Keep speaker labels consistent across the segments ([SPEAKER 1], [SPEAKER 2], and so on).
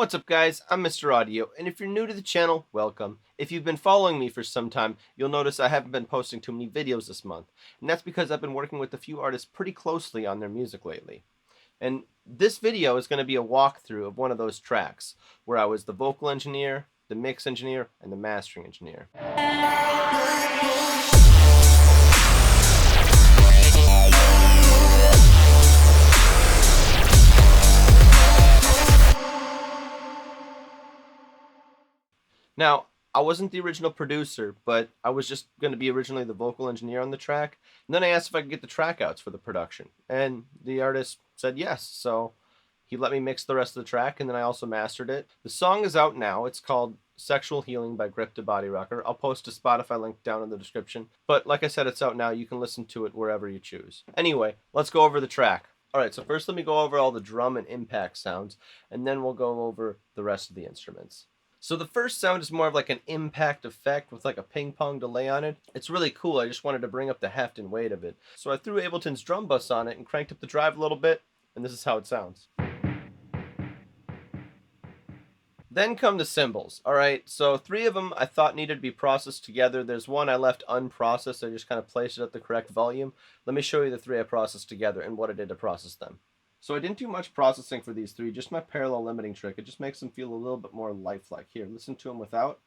[SPEAKER 1] What's up guys, I'm Mr. Audio, and if you're new to the channel, welcome. If you've been following me for some time, you'll notice I haven't been posting too many videos this month, and that's because I've been working with a few artists pretty closely on their music lately. And this video is going to be a walkthrough of one of those tracks, where I was the vocal engineer, the mix engineer, and the mastering engineer. Now, I wasn't the original producer, but I was just going to be originally the vocal engineer on the track. And then I asked if I could get the track outs for the production. And the artist said yes. So he let me mix the rest of the track, and then I also mastered it. The song is out now. It's called Sexual Healing by Bodyrocka. I'll post a Spotify link down in the description. But like I said, it's out now. You can listen to it wherever you choose. Anyway, let's go over the track. Alright, so first let me go over all the drum and impact sounds, and then we'll go over the rest of the instruments. So the first sound is more of like an impact effect with like a ping pong delay on it. It's really cool. I just wanted to bring up the heft and weight of it. So I threw Ableton's drum bus on it and cranked up the drive a little bit, and this is how it sounds. Then come the cymbals. Alright, so 3 of them I thought needed to be processed together. There's one I left unprocessed. I just kind of placed it at the correct volume. Let me show you the 3 I processed together and what I did to process them. So I didn't do much processing for these 3, just my parallel limiting trick. It just makes them feel a little bit more lifelike. Here, listen to them without.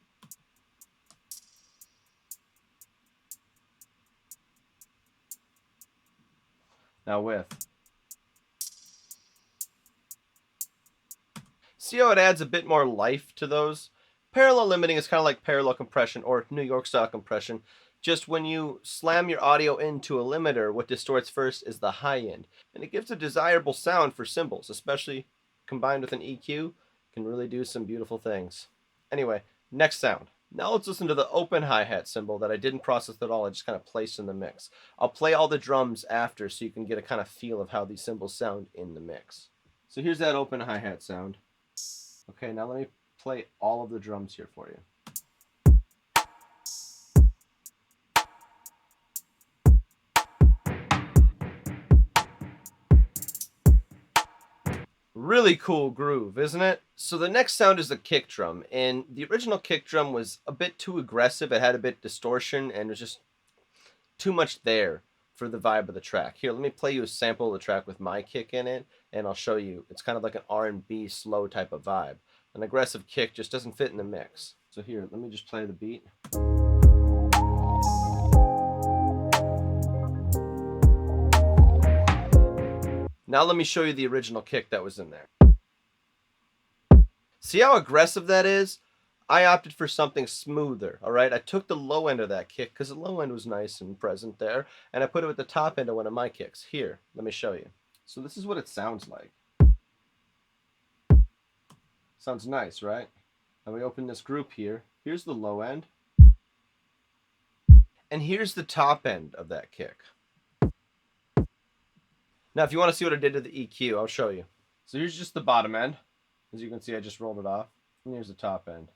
[SPEAKER 1] Now with. See how it adds a bit more life to those? Parallel limiting is kind of like parallel compression or New York style compression. Just when you slam your audio into a limiter, what distorts first is the high end. And it gives a desirable sound for cymbals, especially combined with an EQ, can really do some beautiful things. Anyway, next sound. Now let's listen to the open hi-hat cymbal that I didn't process at all, I just kind of placed in the mix. I'll play all the drums after so you can get a kind of feel of how these cymbals sound in the mix. So here's that open hi-hat sound. Okay, now let me play all of the drums here for you. Really cool groove, isn't it? So the next sound is the kick drum, and the original kick drum was a bit too aggressive. It had a bit distortion, and there's just too much there for the vibe of the track. Here, let me play you a sample of the track with my kick in it, and I'll show you. It's kind of like an R&B slow type of vibe. An aggressive kick just doesn't fit in the mix. So here, let me just play the beat. Now let me show you the original kick that was in there. See how aggressive that is? I opted for something smoother, alright? I took the low end of that kick because the low end was nice and present there, and I put it at the top end of one of my kicks. Here, let me show you. So this is what it sounds like. Sounds nice, right? Now we open this group here. Here's the low end. And here's the top end of that kick. Now, if you want to see what I did to the EQ, I'll show you. So here's just the bottom end. As you can see, I just rolled it off. And here's the top end.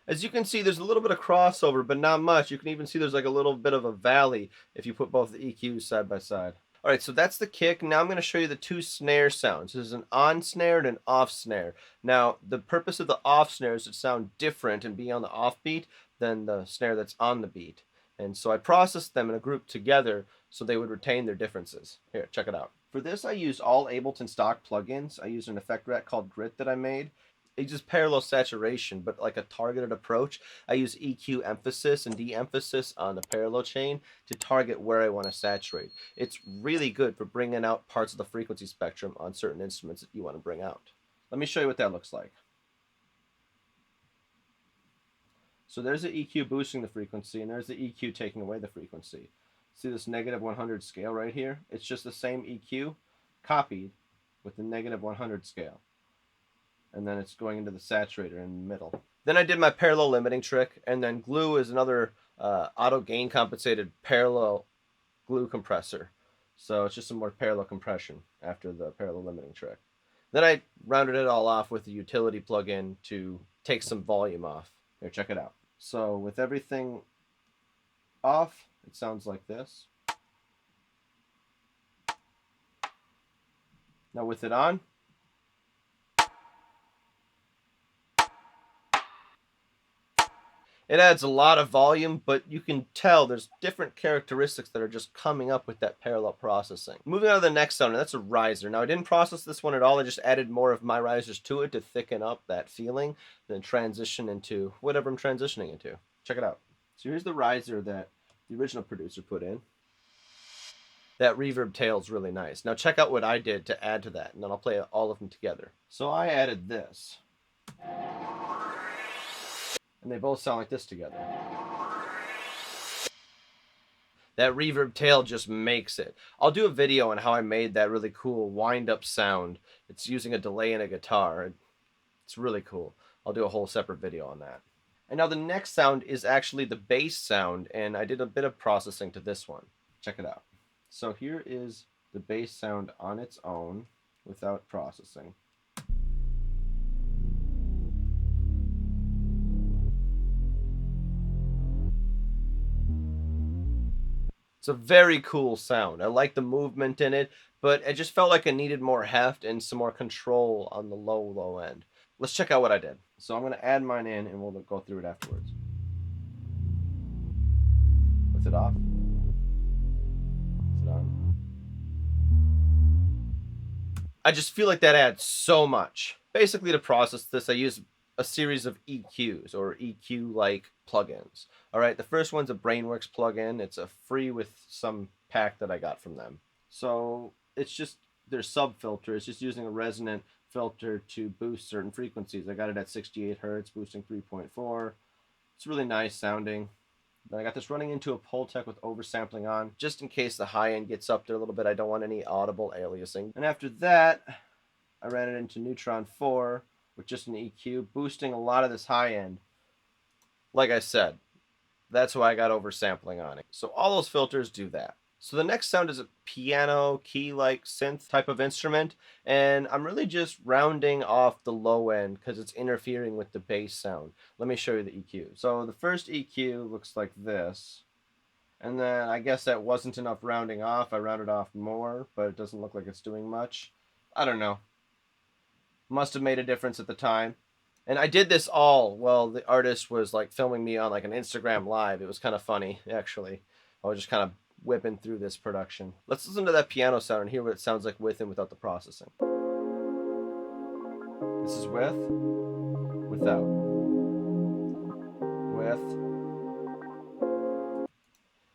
[SPEAKER 1] As you can see, there's a little bit of crossover, but not much. You can even see there's like a little bit of a valley if you put both the EQs side by side. Alright, so that's the kick. Now I'm going to show you the 2 snare sounds. This is an on snare and an off snare. Now, the purpose of the off snare is to sound different and be on the off beat than the snare that's on the beat. And so I processed them in a group together so they would retain their differences. Here, check it out. For this, I used all Ableton stock plugins. I used an effect rack called Grit that I made. It uses parallel saturation, but like a targeted approach. I use EQ emphasis and de-emphasis on the parallel chain to target where I want to saturate. It's really good for bringing out parts of the frequency spectrum on certain instruments that you want to bring out. Let me show you what that looks like. So there's the EQ boosting the frequency, and there's the EQ taking away the frequency. See this negative 100 scale right here? It's just the same EQ copied with the negative 100 scale. And then it's going into the saturator in the middle. Then I did my parallel limiting trick, and then glue is another auto gain compensated parallel glue compressor. So it's just some more parallel compression after the parallel limiting trick. Then I rounded it all off with a utility plugin to take some volume off. Here, check it out. So with everything off, it sounds like this. Now with it on, It adds a lot of volume, but you can tell there's different characteristics that are just coming up with that parallel processing. Moving on to the next sound, and that's a riser. Now, I didn't process this one at all. I just added more of my risers to it to thicken up that feeling, then transition into whatever I'm transitioning into. Check it out. So here's the riser that the original producer put in. That reverb tail is really nice. Now check out what I did to add to that, and then I'll play all of them together. So I added this. And they both sound like this together. That reverb tail just makes it. I'll do a video on how I made that really cool wind-up sound. It's using a delay in a guitar. It's really cool. I'll do a whole separate video on that. And now the next sound is actually the bass sound, and I did a bit of processing to this one. Check it out. So here is the bass sound on its own without processing. It's a very cool sound. I like the movement in it, but it just felt like it needed more heft and some more control on the low end. Let's check out what I did. So I'm going to add mine in and we'll go through it afterwards. With it off. With it on. I just feel like that adds so much. Basically, to process this, I use a series of EQs or EQ-like plugins. All right, the first one's a Brainworks plugin. It's a free with some pack that I got from them. So it's just their sub filter. It's just using a resonant filter to boost certain frequencies. I got it at 68 hertz, boosting 3.4. It's really nice sounding. Then I got this running into a Pultec with oversampling on, just in case the high end gets up there a little bit. I don't want any audible aliasing. And after that, I ran it into Neutron 4 with just an EQ, boosting a lot of this high end. Like I said, that's why I got oversampling on it. So all those filters do that. So the next sound is a piano key-like synth type of instrument, and I'm really just rounding off the low end because it's interfering with the bass sound. Let me show you the EQ. So the first EQ looks like this, and then I guess that wasn't enough rounding off. I rounded off more, but it doesn't look like it's doing much. I don't know. Must have made a difference at the time. And I did this all while the artist was like filming me on like an Instagram live. It was kind of funny, actually. I was just kind of whipping through this production. Let's listen to that piano sound and hear what it sounds like with and without the processing. This is with, without, with.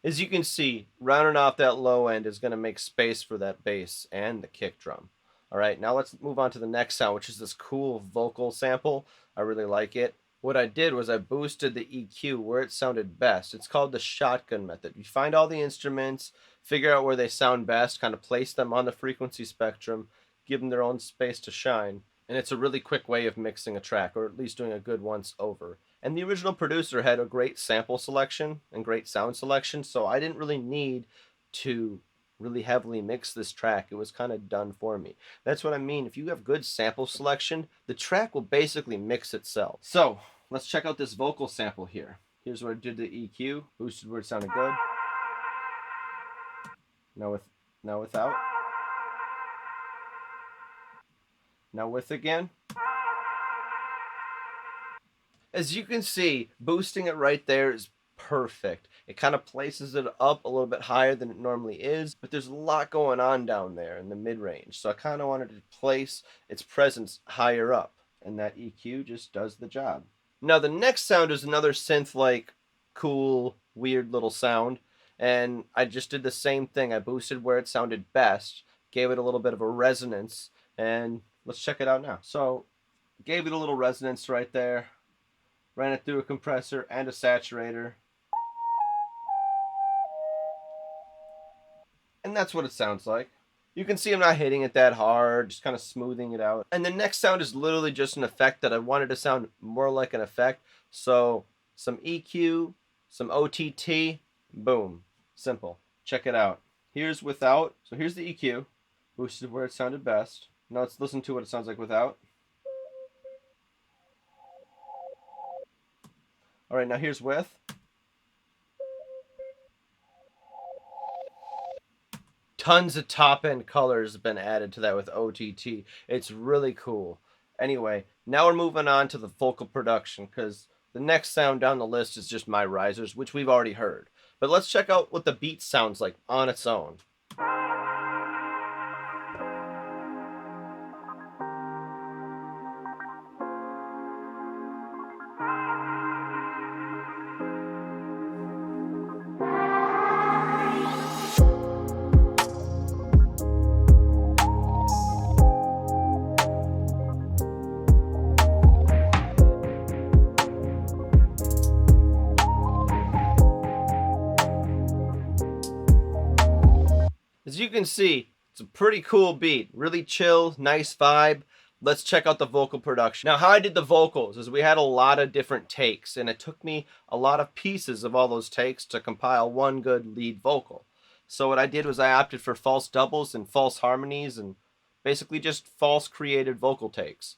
[SPEAKER 1] As you can see, rounding off that low end is going to make space for that bass and the kick drum. All right, now let's move on to the next sound, which is this cool vocal sample. I really like it. What I did was I boosted the EQ where it sounded best. It's called the shotgun method. You find all the instruments, figure out where they sound best, kind of place them on the frequency spectrum, give them their own space to shine. And it's a really quick way of mixing a track, or at least doing a good once over. And the original producer had a great sample selection and great sound selection, so I didn't really need to really heavily mix this track. It was kind of done for me. That's what I mean. If you have good sample selection, the track will basically mix itself. So let's check out this vocal sample here. Here's where I did the EQ, boosted where it sounded good. Now without. Now with again. As you can see, boosting it right there is perfect. It kind of places it up a little bit higher than it normally is, but there's a lot going on down there in the mid-range. So I kind of wanted to place its presence higher up, and that EQ just does the job. Now the next sound is another synth-like, cool, weird little sound, and I just did the same thing. I boosted where it sounded best, gave it a little bit of a resonance, and let's check it out now. So, gave it a little resonance right there, ran it through a compressor and a saturator, and that's what it sounds like. You can see I'm not hitting it that hard, just kind of smoothing it out. And the next sound is literally just an effect that I wanted to sound more like an effect. So some EQ, some OTT, boom, simple. Check it out. Here's without. So here's the EQ, boosted where it sounded best. Now let's listen to what it sounds like without. All right, now here's with. Tons of top-end colors have been added to that with OTT. It's really cool. Anyway, now we're moving on to the vocal production, because The next sound down the list is just my risers, which we've already heard. But let's check out what the beat sounds like on its own. As you can see, it's a pretty cool beat. Really chill, nice vibe. Let's check out the vocal production. Now, how I did the vocals is we had a lot of different takes, and it took me a lot of pieces of all those takes to compile one good lead vocal. So what I did was I opted for false doubles and false harmonies and basically just false created vocal takes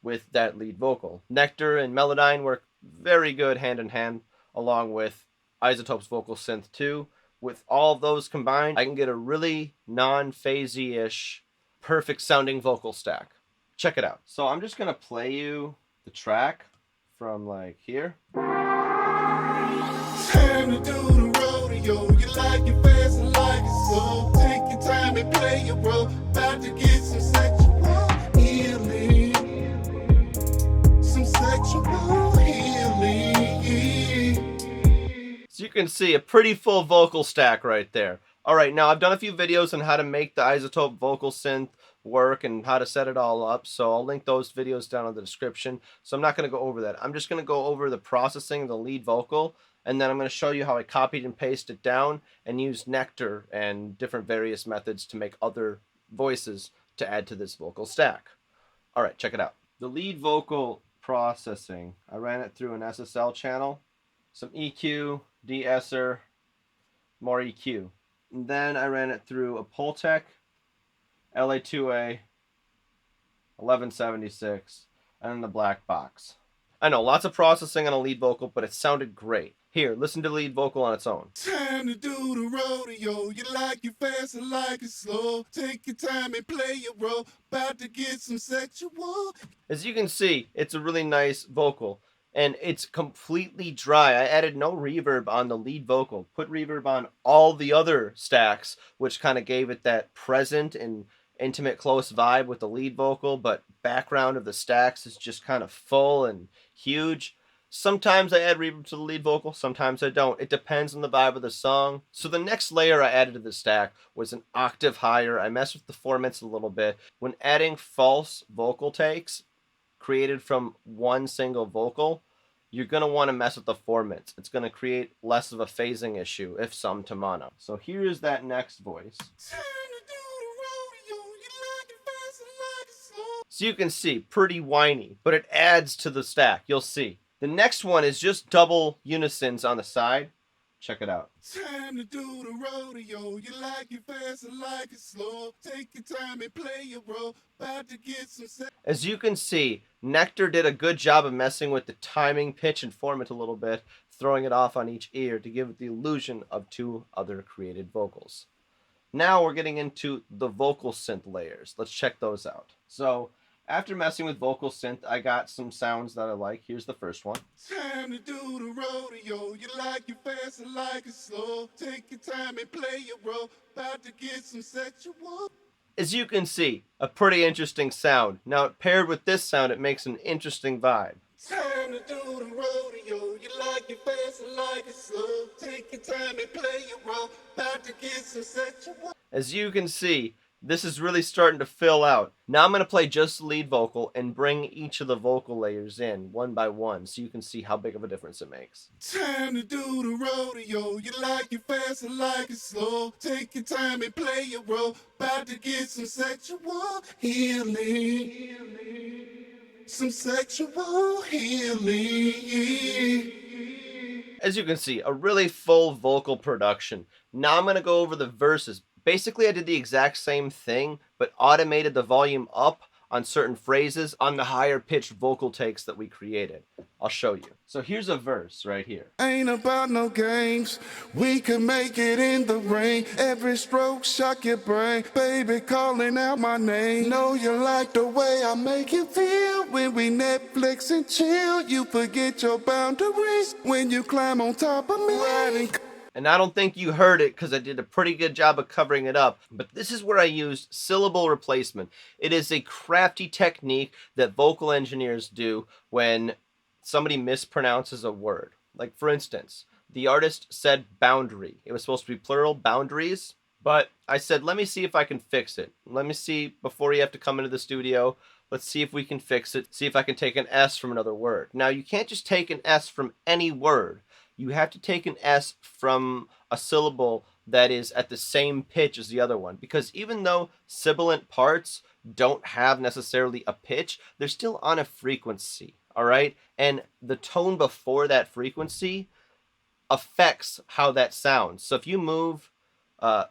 [SPEAKER 1] with that lead vocal. Nectar and Melodyne work very good hand in hand, along with iZotope's vocal synth too. With all of those combined, I can get a really non-phasey-ish, perfect sounding vocal stack. Check it out. So I'm just gonna play you the track from like here.
[SPEAKER 2] Time to do the rodeo. You like it fast and like it slow. Take your time and play your role. About to get some sexual healing. Some sexual healing.
[SPEAKER 1] So you can see a pretty full vocal stack right there. Alright, now I've done a few videos on how to make the iZotope vocal synth work and how to set it all up, so I'll link those videos down in the description. So I'm not going to go over that. I'm just going to go over the processing of the lead vocal, and then I'm going to show you how I copied and pasted it down and used Nectar and different various methods to make other voices to add to this vocal stack. Alright, check it out. The lead vocal processing, I ran it through an SSL channel, some EQ, de-esser, more EQ. And then I ran it through a Pultec, LA2A, 1176, and then the black box. I know, lots of processing on a lead vocal, but it sounded great. Here, listen to the lead vocal on its own.
[SPEAKER 2] Time to do the rodeo. You like it fast and like it slow. Take your time and play your role. About to get some sexual.
[SPEAKER 1] As you can see, it's a really nice vocal. And it's completely dry. I added no reverb on the lead vocal. Put reverb on all the other stacks, which kind of gave it that present and intimate, close vibe with the lead vocal, but background of the stacks is just kind of full and huge. Sometimes I add reverb to the lead vocal, sometimes I don't. It depends on the vibe of the song. So the next layer I added to the stack was an octave higher. I messed with the formants a little bit. When adding false vocal takes created from one single vocal, you're going to want to mess with the formants. It's going to create less of a phasing issue, if some to mono. So here's that next voice. So you can see, pretty whiny, but it adds to the stack. You'll see. The next one is just double unisons on the side. Check it out.
[SPEAKER 2] Time to do the rodeo. You like it fast and like it slow. Take your time and play your role. About to get some sex.
[SPEAKER 1] As you can see, Nectar did a good job of messing with the timing, pitch, and format a little bit, throwing it off on each ear to give it the illusion of two other created vocals. Now we're getting into the vocal synth layers. Let's check those out. So, after messing with vocal synth, I got some sounds that I like. Here's the first one.
[SPEAKER 2] Time to do the rodeo. You like it fast and like it slow. Take your time and play your role. About to get some sexual.
[SPEAKER 1] As you can see, a pretty interesting sound. Now, paired with this sound, it makes an interesting vibe.
[SPEAKER 2] Time to do the rodeo. You like it fast and like it slow. Take your time and play your role. About to get some sexual.
[SPEAKER 1] As you can see, this is really starting to fill out. Now I'm going to play just the lead vocal and bring each of the vocal layers in one by one so you can see how big of a difference it makes.
[SPEAKER 2] Time to do the rodeo. You like it fast and like it slow. Take your time and play your role. About to get some sexual healing. Some sexual healing.
[SPEAKER 1] As you can see, a really full vocal production. Now I'm going to go over the verses. Basically, I did the exact same thing, but automated the volume up on certain phrases on the higher pitched vocal takes that we created. I'll show you. So here's a verse right here.
[SPEAKER 2] Ain't about no games. We can make it in the rain. Every stroke shock your brain. Baby calling out my name. Know you like the way I make you feel when we Netflix and chill. You forget your boundaries when you climb on top of me. Riding.
[SPEAKER 1] And I don't think you heard it because I did a pretty good job of covering it up, but this is where I used syllable replacement. It is a crafty technique that vocal engineers do when somebody mispronounces a word. Like, for instance, the artist said boundary. It was supposed to be plural, boundaries, but I said, let me see if I can fix it. Let me see, before you have to come into the studio, let's see if we can fix it, see if I can take an S from another word. Now, you can't just take an S from any word. You have to take an S from a syllable that is at the same pitch as the other one. Because even though sibilant parts don't have necessarily a pitch, they're still on a frequency, all right? And the tone before that frequency affects how that sounds. So if you move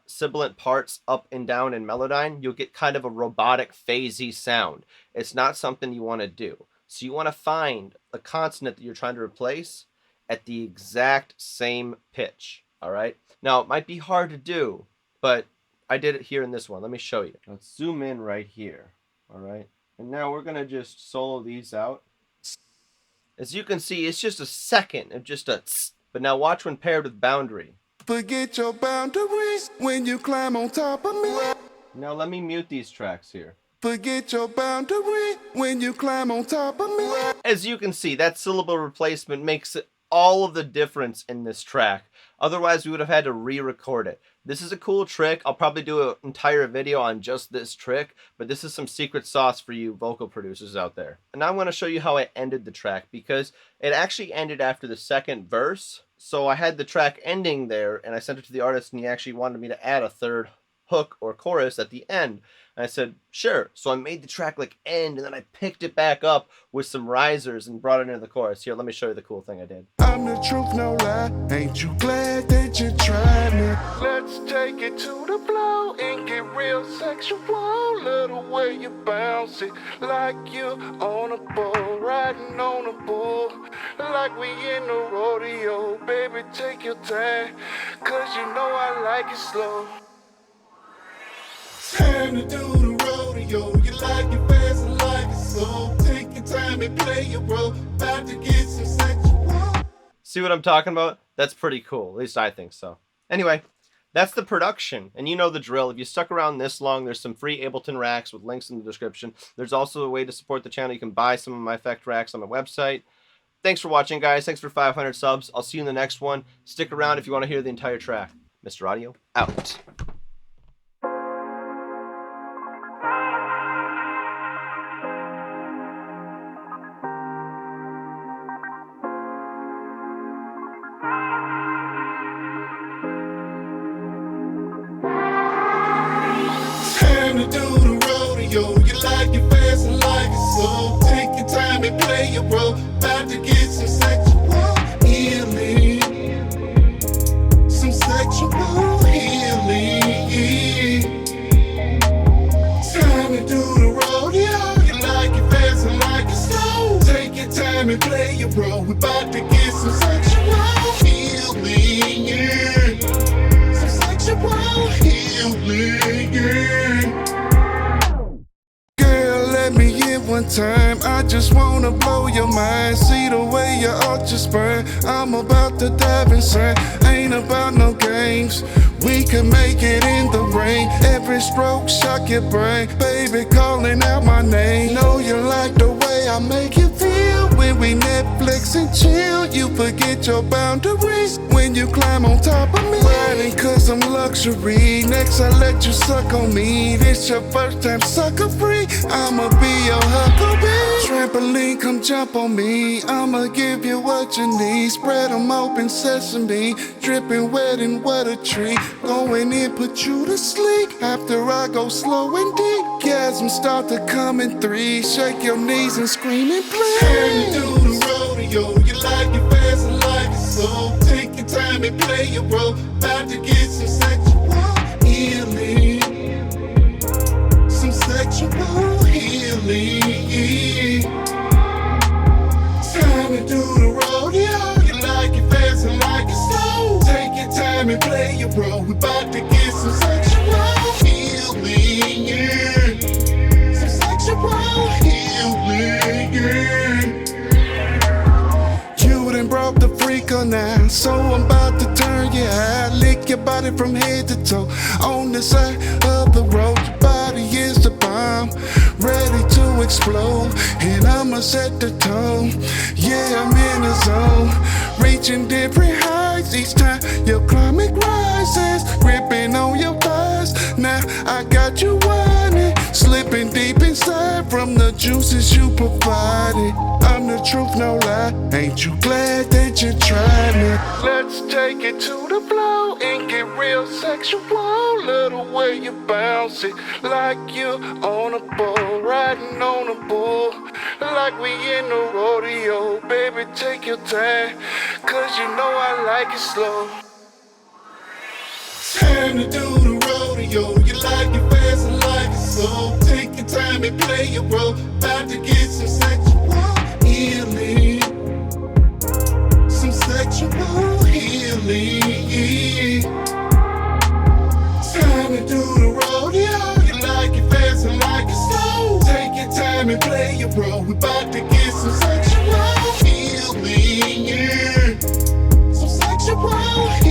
[SPEAKER 1] sibilant parts up and down in Melodyne, you'll get kind of a robotic, phasey sound. It's not something you want to do. So you want to find a consonant that you're trying to replace at the exact same pitch, all right? Now, it might be hard to do, but I did it here in this one. Let me show you. Let's zoom in right here, all right? And now we're going to just solo these out. As you can see, it's just a second of just a tss. But now watch when paired with boundary.
[SPEAKER 2] Forget your boundaries when you climb on top of me.
[SPEAKER 1] Now let me mute these tracks here.
[SPEAKER 2] Forget your boundary when you climb on top of me.
[SPEAKER 1] As you can see, that syllable replacement makes all of the difference in this track. Otherwise, we would have had to re-record it. This is a cool trick. I'll probably do an entire video on just this trick, but this is some secret sauce for you vocal producers out there. And now I'm going to show you how I ended the track, because it actually ended after the second verse. So I had the track ending there, and I sent it to the artist, and he actually wanted me to add a third hook or chorus at the end. And I said, sure. So I made the track like end, and then I picked it back up with some risers and brought it into the chorus. Here, let me show you the cool thing I did.
[SPEAKER 2] I'm the truth, no lie. Ain't you glad that you tried me? Let's take it to the flow and get real sexual. Love the way you bounce it, like you on a bull, riding on a bull, like we in the rodeo. Baby, take your time, cause you know I like it slow. Time to do the rodeo. You like it fast and like it slow. Take your time and play your role. About to get some sexual.
[SPEAKER 1] See what I'm talking about? That's pretty cool. At least I think so. Anyway, that's the production. And you know the drill. If you stuck around this long, there's some free Ableton racks with links in the description. There's also a way to support the channel. You can buy some of my effect racks on my website. Thanks for watching, guys. Thanks for 500 subs. I'll see you in the next one. Stick around if you want to hear the entire track. Mr. Audio, out.
[SPEAKER 2] Time to do the rodeo. You like it fast and like it slow. Take your time and play your role. About to get some sexual healing. Some sexual healing. Time to do the rodeo. You like it fast and like it slow. Take your time and play your role. We about to get some sexual healing. Yeah. Some sexual healing. Yeah. One time, I just wanna blow your mind. See the way your arch is burn. I'm about to dive inside. Ain't about no games. We can make it in the rain. Every stroke shock your brain. Baby calling out my name. Know you like the way I make you feel. When we Netflix and chill, you forget your boundaries when you climb on top of me. Riding cause I'm luxury. Next I let you suck on me. This your first time sucker free. I'ma be your huckleberry. Trampoline, come jump on me. I'ma give you what you need. Spread 'em open sesame. Dripping wet and what a treat. Going in, put you to sleep. After I go slow and deep, gasms start to come in three. Shake your knees and scream and please. Time to do the rodeo. You like it fast and like it slow. Take your time and play your role. About to get some sexual healing. Some sexual healing. Time to do the rodeo. You like it fast and like it slow. Take your time and play your role. We about to get some sexual healing. Yeah. Some sexual healing. liquor now, so I'm about to turn you out. Lick your body from head to toe. On the side of the road, your body is the bomb, ready to explode. And I'ma set the tone. Yeah, I'm in the zone, reaching different heights each time your climate rises, gripping on your thighs. Now I got you whining, slipping deep inside from the juices you provided. I'm the truth, no lie. Ain't you glad that you tried me? Let's take it to the floor and get real sexual. Love the way you bounce it, like you on a bull, riding on a bull, like we in the rodeo. Baby, take your time, cause you know I like it slow. Time to do the rodeo. You like it fast and like it slow. Take your time and play your role. About to get some sexual healing. Some sexual healing. Time to do the rodeo. You like it fast and like it slow. Take your time and play your role. We about to get some sexual healing. Some sexual healing.